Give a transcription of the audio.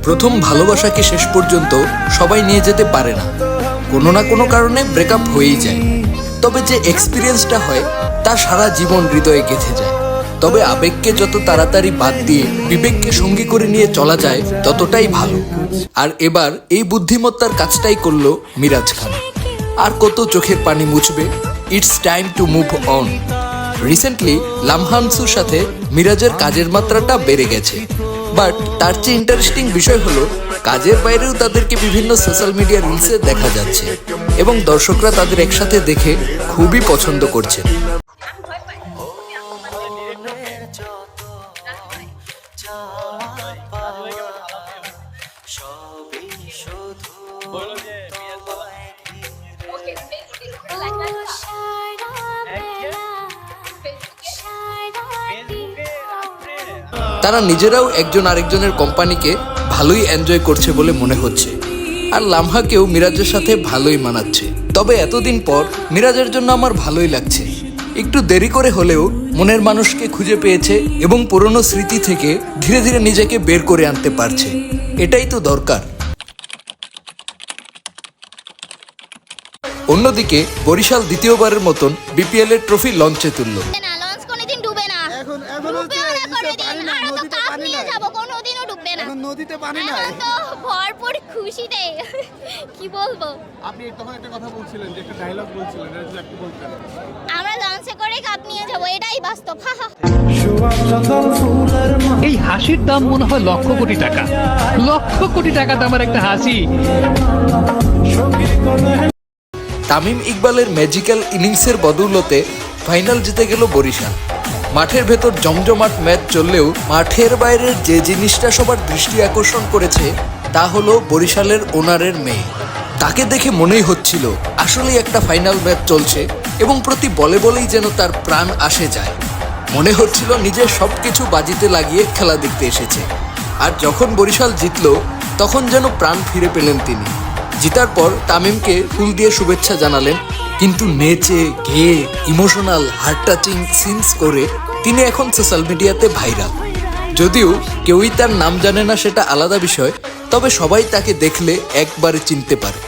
প্রথম ভালোবাসাকে শেষ পর্যন্ত সবাই নিয়ে যেতে পারে না, কোনো না কোনো কারণে ব্রেকআপ হয়েই যায়। তবে যে এক্সপিরিয়েন্সটা হয় তা সারা জীবন হৃদয়ে গেঁথে যায়। তবে আবেগকে যত তাড়াতাড়ি বাদ দিয়ে বিবেককে সঙ্গী করে নিয়ে চলা যায় ততটাই ভালো। আর এবার এই বুদ্ধিমত্তার কাজটাই করলো মিরাজ খান। আর কত চোখের পানি মুছবে? It's time to move on. Recently লামহামসুর সাথে মিরাজের কাজের মাত্রাটা বেড়ে গেছে, বাট তার চেয়ে ইন্টারেস্টিং বিষয় হলো কাজের বাইরেও তাদেরকে বিভিন্ন সোশ্যাল মিডিয়া রিলসে দেখা যাচ্ছে এবং দর্শকরা তাদের একসাথে দেখে খুবই পছন্দ করছে। তারা নিজেরাও একজন আরেকজনের কোম্পানিকে ভালোই এনজয় করছে বলে মনে হচ্ছে। আর লামহাকেও মিরাজের সাথে ভালোই মানাচ্ছে। তবে এতদিন পর মিরাজের জন্য আমার ভালোই লাগছে। একটু দেরি করে হলেও মনের মানুষকে খুঁজে পেয়েছে এবং পুরনো স্মৃতি থেকে ধীরে ধীরে নিজেকে বের করে আনতে পারছে। এটাই তো দরকার। অন্যদিকে বরিশাল দ্বিতীয়বারের মতন বিপিএল এর ট্রফি লঞ্চে তুলল। নদীতে পানি নাই, তো ভরপুর খুশিতে কি বলবো। আপনি তখন একটা কথা বলছিলেন, যে একটা ডায়লগ বলছিলেন, এটা যদি একটু বলতেন। আমরা লঞ্চে করে কাপ নিয়ে যাব, এটাই বাস্তব। এই হাসির দাম মনে হয় লক্ষ কোটি টাকা। লক্ষ কোটি টাকা দামের একটা হাসি। তামিম ইকবালের ম্যাজিক্যাল ইনিংসের বদৌলতে ফাইনাল জিতে গেল বরিশাল। মাঠের ভেতর জমজমাট ম্যাচ চললেও মাঠের বাইরের যে জিনিসটা সবার দৃষ্টি আকর্ষণ করেছে তা হলো বরিশালের ওনারের মেয়ে। তাকে দেখে মনেই হচ্ছিল আসলেই একটা ফাইনাল ম্যাচ চলছে এবং প্রতি বলে বলেই যেন তার প্রাণ আসে যায়। মনে হচ্ছিল নিজের সব কিছু বাজিতে লাগিয়ে খেলা দেখতে এসেছে। আর যখন বরিশাল জিতল তখন যেন প্রাণ ফিরে পেলেন তিনি। জিতার পর তামিমকে ফুল দিয়ে শুভেচ্ছা জানালেন, কিন্তু নেচে গেয়ে ইমোশনাল হার্ট টাচিং সিনস করে তিনি এখন সোশ্যাল মিডিয়াতে ভাইরাল। যদিও কেউই তার নাম জানে না সেটা আলাদা বিষয়, তবে সবাই তাকে দেখলে একবারে চিনতে পারে।